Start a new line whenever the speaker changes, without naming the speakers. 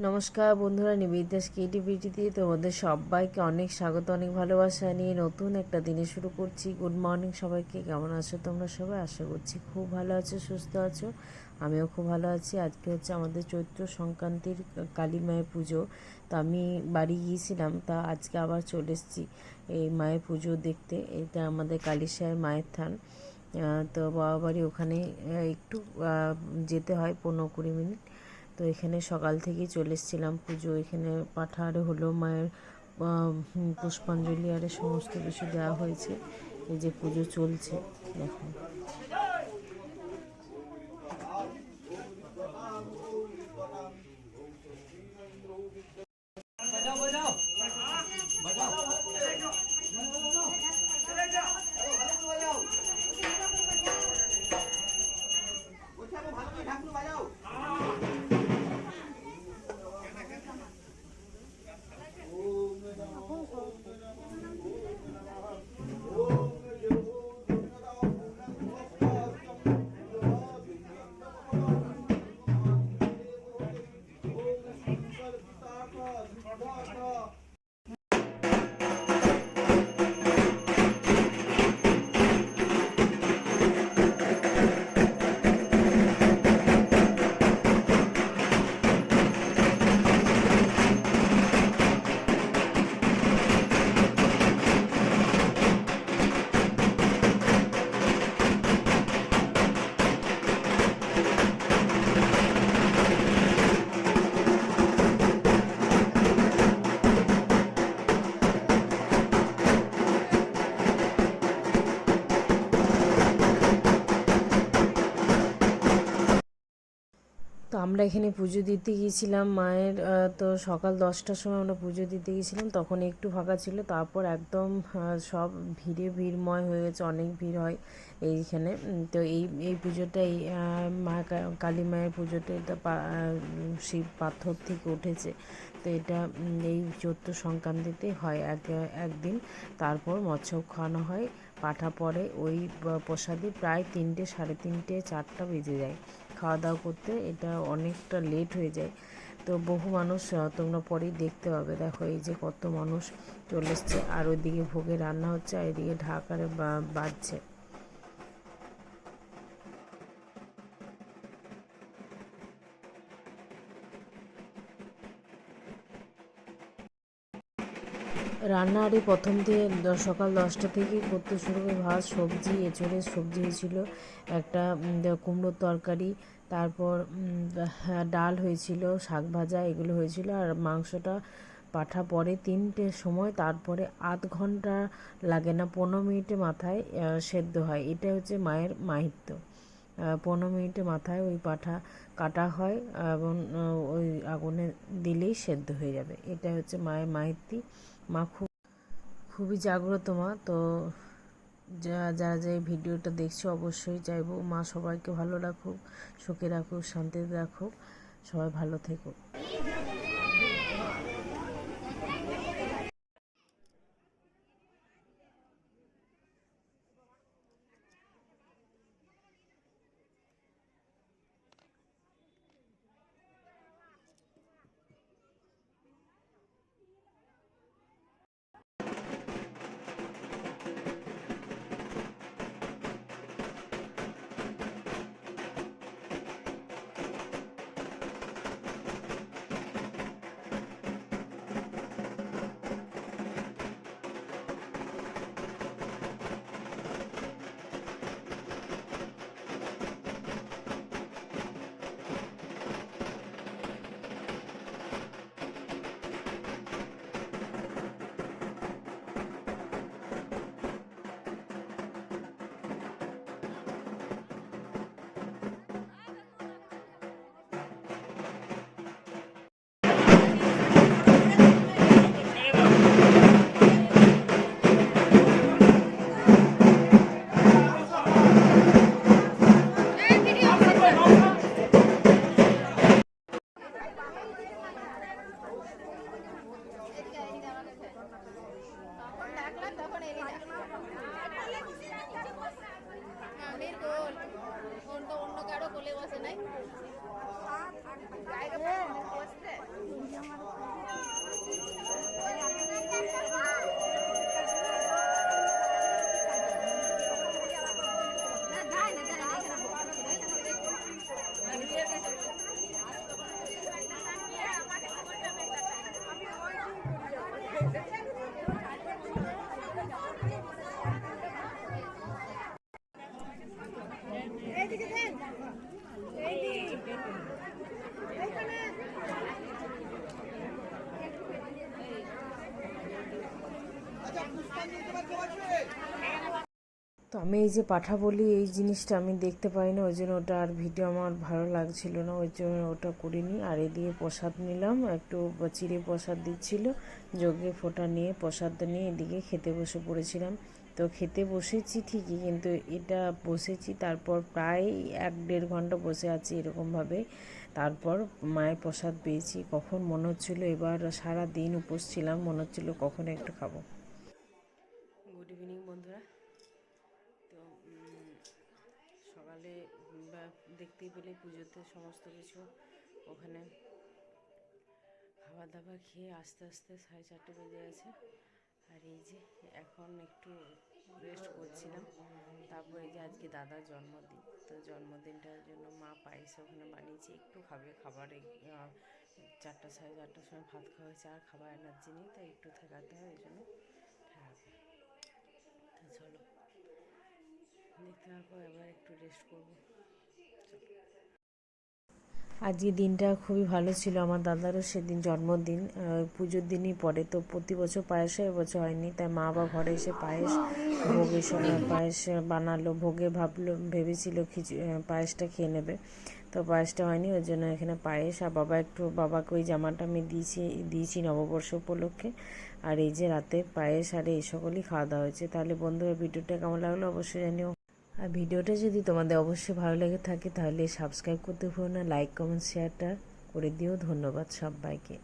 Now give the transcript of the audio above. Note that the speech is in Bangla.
নমস্কার বন্ধুরা, নিবেদিতাস ক্রিয়েটিভিটিতে তোমাদের সবাইকে অনেক স্বাগত, অনেক ভালোবাসা নিয়ে নতুন একটা দিনে শুরু করছি। গুড মর্নিং সবাইকে। কেমন আছো তোমরা সবাই? আশা করছি খুব ভালো আছো, সুস্থ আছো। আমিও খুব ভালো আছি। আজকে হচ্ছে আমাদের চৈত্র সংক্রান্তির কালী মায়ের পুজো। তো আমি বাড়ি গিয়েছিলাম, তা আজকে আবার চলে এসেছি এই মায়ের পুজো দেখতে। এটা আমাদের কালীসায়ের মায়ের থান। তো বাবা বাড়ি ওখানে একটু যেতে হয় 15-20 মিনিট। তো এখানে সকাল থেকেই চলে এসেছিলাম পুজো। এখানে পাঠা আরে হলো, মায়ের পুষ্পাঞ্জলি আরে সমস্ত কিছু দেওয়া হয়েছে। এই যে পুজো চলছে দেখো। তো আমরা এখানে পুজো দিতে গিয়েছিলাম মায়ের। তো সকাল 10টার সময় আমরা পুজো দিতে গিয়েছিলাম, তখন একটু ফাঁকা ছিল। তারপর একদম সব ভিড়ময় হয়ে গেছে, অনেক ভিড় হয় এইখানে। তো এই পুজোটা, এই মা কালী মায়ের পুজোটা, এটা শিব পাথর থেকে উঠেছে। তো এটা এই চৈত্র সংক্রান্তিতে হয় একদিন। তারপর মৎস্য খাওয়ানো হয়, পাঠা পড়ে। ওই প্রসাদে প্রায় 3টে, 3:30, 4টা বেজে যায় খাওয়া দাওয়া করতে। এটা অনেকটা লেট হয়ে যায়। তো বহু মানুষ তোমরা পরেই দেখতে পাবে। দেখো এই যে কত মানুষ চলে এসছে, আর ওইদিকে ভোগে রান্না হচ্ছে, আর এদিকে ঢাক আরে বাজছে। রান্না আরে প্রথম দিয়ে সকাল 10টা থেকেই করতে শুরু করে। ভাত, সবজি, এঁচড়ের সবজি হয়েছিল, একটা কুমড়োর তরকারি, তারপর ডাল হয়েছিল, শাক ভাজা, এগুলো হয়েছিল। আর মাংসটা পাঠা পরে 3টের সময়, তারপরে আধ ঘন্টা লাগে না, 15 মিনিটের মাথায় সেদ্ধ হয়। এটা হচ্ছে মায়ের মাহিত্য। 15 মিনিটের মাথায় ওই পাঠা কাটা হয়, এবং ওই আগুনে দিলেই সেদ্ধ হয়ে যাবে। এটা হচ্ছে মায়ের মাহিত্য। মা খুবই জাগ্রত মা। তো যারা যারা এই ভিডিওটা দেখছো, অবশ্যই চাইবো মা সবাইকে ভালো রাখুক, সুখে রাখুক, শান্তিতে রাখুক। সবাই ভালো থেকো। অন্য কারো কোলে বসে নাই জায়গা বসতে তো আমি এই যে পাঠা বলি এই জিনিসটা আমি দেখতে পাই না, ওই জন্য ওটা আর ভিডিও আমার ভালো লাগছিল না, ওই জন্য ওটা করিনি। আর এদিকে প্রসাদ নিলাম, একটু চিড়ে প্রসাদ দিচ্ছিল, যজ্ঞে ফোঁটা নিয়ে প্রসাদটা নিয়ে এদিকে খেতে বসে পড়েছিলাম। তো খেতে বসেছি ঠিকই, কিন্তু এটা বসেছি তারপর প্রায় 1-1.5 ঘন্টা বসে আছি এরকমভাবে। তারপর মায়ের প্রসাদ পেয়েছি, কখন মনে হচ্ছিলো, এবার সারা দিন উপোস ছিলাম, মনে হচ্ছিলো কখন একটু খাবো। গুড ইভিনিং বন্ধুরা। তো সকালে দেখতেই পেলে পুজোতে সমস্ত কিছু ওখানে খাবার দাবার খেয়ে আস্তে আস্তে 4:30 বেজে গেছে। আর এই যে এখন একটু রেস্ট করছিলাম। তারপরে এই যে আজকে দাদার জন্মদিন, তো জন্মদিনটার জন্য মা পায়েস ওখানে বানিয়েছে, একটু খাবে, খাবারে 4টা 4:30টার সময় ভাত খাওয়া হয়েছে, আর খাবার এনার্জি নেই, তাই একটু ঠেকাতে হয়, এই জন্য ঠেকাবে। তো চলো দেখতে থাকো, এবার একটু রেস্ট করবো। আজকে দিনটা খুবই ভালো ছিল, আমার দাদারও সেদিন জন্মদিন, পুজোর দিনই পড়ে, তো প্রতি বছর পায়েস হয়, এবছর হয়নি, তাই মা আবার ঘরে এসে পায়েস বানালো, ভোগে ভেবেছিল পায়েসটা খেয়ে নেবে, তো পায়েসটা হয়নি, ওই জন্য এখানে পায়েস। আর বাবাকে ওই জামাটা আমি দিয়েছি নববর্ষ উপলক্ষে। আর এই যে রাতে পায়েস আর এই সকলই খাওয়া দাওয়া হয়েছে। তাহলে বন্ধুরা ভিডিওটা কেমন লাগলো অবশ্যই জানিও। আর ভিডিওটা যদি তোমাদের অবশ্যই ভালো লেগে থাকে তাহলে সাবস্ক্রাইব করতে ভুলো না, লাইক কমেন্ট শেয়ারটা করে দিও। ধন্যবাদ সবাইকে।